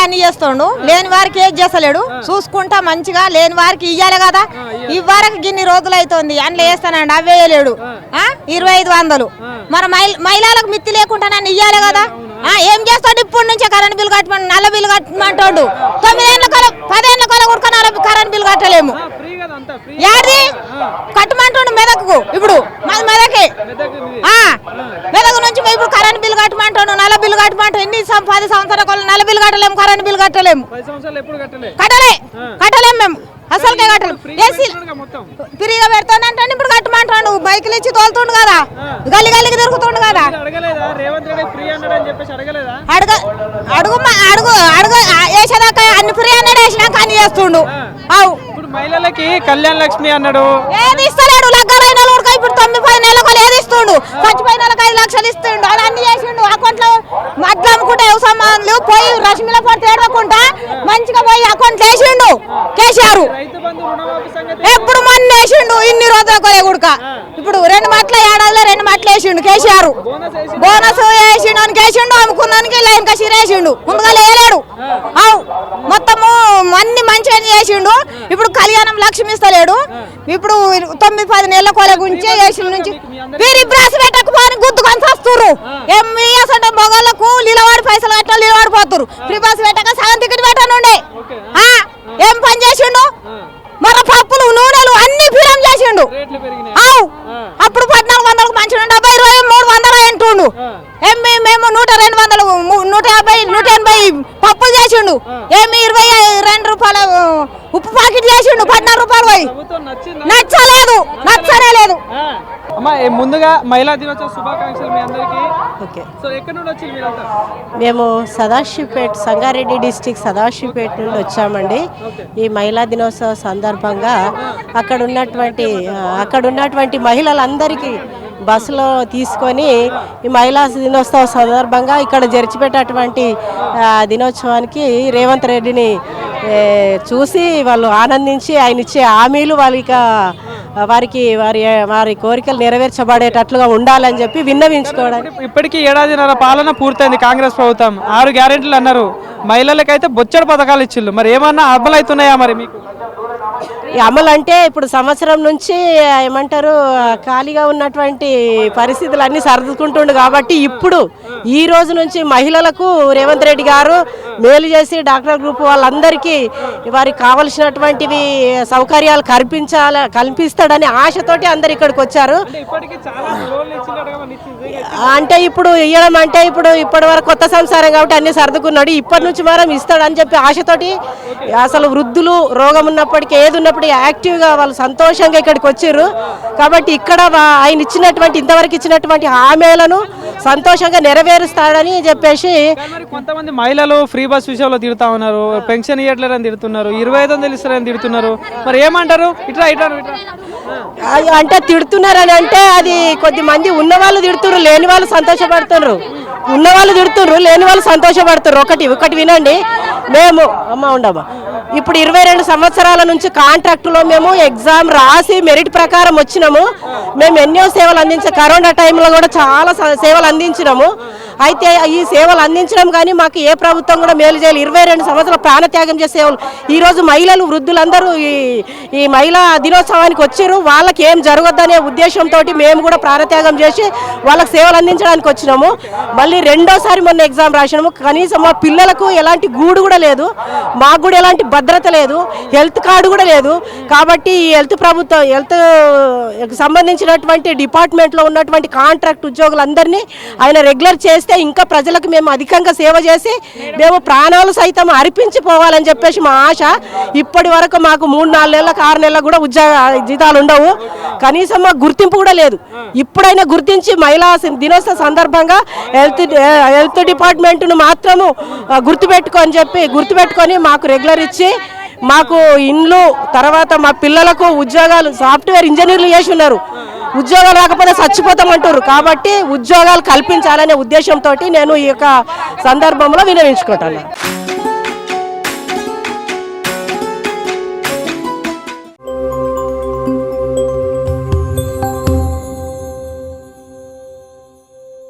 అన్ని చేస్తుండు, లేని వారికి ఏది చేస్తలేడు. చూసుకుంటా మంచిగా లేని వారికి ఇయ్యాలి కదా. ఇవ్వరకు గిన్ని రోజులు అవుతుంది అందులో వేస్తానండి, అవి వేయలేడు. 2500 మరి మహిళలకు మిత్తి లేకుండా నన్ను ఇయ్యాలి కదా. ఏం చేస్తాడు ఇప్పటి నుంచే కరెంట్ బిల్ కట్టమని, నల్ల బిల్లు కట్టమంటాడు. 9 ఏళ్ళ కొల 10 ఏళ్ళ కొల కూడా నల్ల కరెంట్ బిల్ కట్టలేము. యాది కట్టమంటుండు మెదకు. ఇప్పుడు మాది మెదకే, మెదక్ నుంచి ఇప్పుడు కరెంట్ బిల్ కట్టమంటాడు, నల్ల బిల్లు కట్టమంటాడు. ఎన్ని 10 సంవత్సరాల కొల నల్ల బిల్లు కట్టలేము, కరెంట్ బిల్ కట్టలేము. కట్టలేము మేము, అసలుకే కట్టలేము. ఏసీ ఫ్రీగా పెడతానంటే ఇప్పుడు కట్టమంటాడు. బైకులు ఇచ్చి తోలుతుండు కదా, గల్లి గల్లికి తిరుగుతుండు కదా. అడుగు వేసేదాకా అన్ని ఫ్రీ అన్నాడు, వేసినాక అన్ని చేస్తుండు. మహిళలకి కళ్యాణ లక్ష్మి అన్నాడు, ఏది ఇస్తలేడు. లగ్గరైన ఇప్పుడు 9-10 నెలలకు ఏది ఇస్తుండు. చచ్చిపోయిన వాళ్ళకి 5 లక్షలు ఇస్తుండు. అది అన్ని చేసిండు. అకౌంట్ లో మడ్లు అమ్ముకుంటే వ్యవసాయాలు పోయి రశ్మిల పడితే ఏడవకుండా మంచిగా పోయి అకౌంట్ వేసిండు కేసీఆర్. ఎప్పుడు మొన్న వేసిండు ఇన్ని రోజుల కొలే గుడక. ఇప్పుడు 2 మట్ల ఏడాదిలో 2 మట్లు వేసిండు కేసీఆర్. బోనస్ వేసిండు అని కేసిండు, అమ్ముకున్నానికి లైన్ కసి వేసిండు. ముందుగా వేయలేడు. మొత్తము అన్ని మంచిగా చేసిండు. ఇప్పుడు కళ్యాణం లక్ష్మి ఇస్తలేడు. ఇప్పుడు 9-10 నెలల కొల గురించి వేసిన నుంచి వీరి బ్రాస్ పెట్టకపోని గుద్దుకొని వస్తున్నారు. అంటే మొగళ్ళకు లీలవాడి పైసలు కట్టాలి, లీలవాడిపోతున్నారు. ఫ్రీ బస్ పెట్టక సగం టికెట్ పెట్టనుండే ఏం పని చేసిండు. మన పప్పులు నూనెలు అన్ని ఫిరం చేసిండు. అప్పుడు 1400 మంచిగా 70, 300 అంటుండు. మేము 100, 200, 150, 180 పప్పులు చేసిండు. ఏమి 22 రూపాయల ఉప్పు ప్యాకెట్ చేసిండు. 14 రూపాయలు పోయి నచ్చలేదు, నచ్చనే లేదు. అమ్మా ముందుగా మహిళా దినోత్సవ శుభాకాంక్షలు మీ అందరికీ. సో ఎక్కడి నుండి వచ్చి మీరంతా? మేము సదాశివపేట, సంగారెడ్డి డిస్టిక్ సదాశివపేట నుండి వచ్చామండి. ఈ మహిళా దినోత్సవ సందర్భంగా అక్కడ ఉన్నటువంటి మహిళలందరికీ బస్సులో తీసుకొని ఈ మహిళా దినోత్సవ సందర్భంగా ఇక్కడ జరిచిపెట్టేటువంటి దినోత్సవానికి రేవంత్ రెడ్డిని చూసి వాళ్ళు ఆనందించి ఆయన ఇచ్చే హామీలు వారి కోరికలు నెరవేర్చబడేటట్లుగా ఉండాలని చెప్పి విన్నవించుకోవడానికి. ఇప్పటికీ 1.5 ఏడాది పాలన పూర్తయింది కాంగ్రెస్ ప్రభుత్వం. 6 గ్యారెంటీలు అన్నారు. మహిళలకైతే బొచ్చడు పథకాలు ఇచ్చిళ్ళు. మరి ఏమన్నా అమలు అవుతున్నాయా మరి మీకు? అమలు అంటే ఇప్పుడు సంవత్సరం నుంచి ఏమంటారు ఖాళీగా ఉన్నటువంటి పరిస్థితులన్నీ సర్దుకుంటుండు కాబట్టి ఇప్పుడు ఈ రోజు నుంచి మహిళలకు రేవంత్ రెడ్డి గారు మేలు చేసి డాక్టర్ గ్రూప్ వాళ్ళందరికీ వారికి కావలసినటువంటివి సౌకర్యాలు కల్పిస్తాడని ఆశతోటి అందరు ఇక్కడికి వచ్చారు. అంటే ఇప్పుడు ఇవ్వడం అంటే ఇప్పటి వరకు కొత్త సంసారం కాబట్టి అన్ని సర్దుకున్నాడు. ఇప్పటి నుంచి మనం ఇస్తాడని చెప్పి ఆశతోటి అసలు వృద్ధులు రోగం ఉన్నప్పటికీ ఏది ఉన్నప్పుడు యాక్టివ్గా వాళ్ళు సంతోషంగా ఇక్కడికి వచ్చారు. కాబట్టి ఇక్కడ ఆయన ఇంతవరకు ఇచ్చినటువంటి హామీలను సంతోషంగా నెరవేరుస్తాడని చెప్పేసి. కొంతమంది మహిళలు ఫ్రీ బస్ విషయంలో తిడుతా ఉన్నారు, పెన్షన్ ఇవ్వట్లేదని తిడుతున్నారు, 2500 ఇస్తారని తిడుతున్నారు. మరి ఏమంటారు? అంటే తిడుతున్నారని అంటే అది కొద్ది మంది ఉన్నవాళ్ళు తిడుతున్నారు, లేని వాళ్ళు సంతోషపడుతున్నారు. ఉన్నవాళ్ళు తిడుతున్నారు, లేని వాళ్ళు సంతోషపడుతున్నారు. ఒకటి వినండి, మేము ఉండమ్మా ఇప్పుడు 22 సంవత్సరాల నుంచి కాంట్రాక్టులో మేము ఎగ్జామ్ రాసి మెరిట్ ప్రకారం వచ్చినాము. మేము ఎన్నో సేవలు కరోనా టైంలో కూడా చాలా సేవలు అందించినాము. అయితే ఈ సేవలు అందించడం కానీ మాకు ఏ ప్రభుత్వం కూడా మేలు చేయాలి. 22 సంవత్సరాల ప్రాణత్యాగం చేసే సేవలు ఈరోజు మహిళలు వృద్ధులందరూ ఈ మహిళా దినోత్సవానికి వచ్చారు. వాళ్ళకి ఏం జరగద్దనే ఉద్దేశంతో మేము కూడా ప్రాణత్యాగం చేసి వాళ్ళకి సేవలు అందించడానికి వచ్చినాము. మళ్ళీ రెండోసారి మొన్న ఎగ్జామ్ రాసినాము. కనీసం మా పిల్లలకు ఎలాంటి గూడు కూడా లేదు, మాకు కూడా ఎలాంటి భద్రత లేదు, హెల్త్ కార్డు కూడా లేదు. కాబట్టి ఈ హెల్త్ సంబంధించినటువంటి డిపార్ట్మెంట్లో ఉన్నటువంటి కాంట్రాక్ట్ ఉద్యోగులందరినీ ఆయన రెగ్యులర్ చేస్తే ఇంకా ప్రజలకు మేము అధికంగా సేవ చేసి మేము ప్రాణాలు సైతం అర్పించిపోవాలని చెప్పేసి మా ఆశ. ఇప్పటి వరకు మాకు 3-4 నెలలకు 6 నెలలకు కూడా జీతాలు ఉండవు, కనీసం మాకు గుర్తింపు కూడా లేదు. ఇప్పుడైనా గుర్తించి మహిళా దినోత్సవ సందర్భంగా హెల్త్ డిపార్ట్మెంట్ను మాత్రము గుర్తుపెట్టుకొని మాకు రెగ్యులర్ ఇచ్చి మాకు ఇండ్లు తర్వాత మా పిల్లలకు ఉద్యోగాలు సాఫ్ట్వేర్ ఇంజనీర్లు చేసి ఉన్నారు. ఉద్యోగాలు రాకపోతే చచ్చిపోతామంటారు. కాబట్టి ఉద్యోగాలు కల్పించాలనే ఉద్దేశంతో నేను ఈ యొక్క సందర్భంలో వినవించుకుంటాను.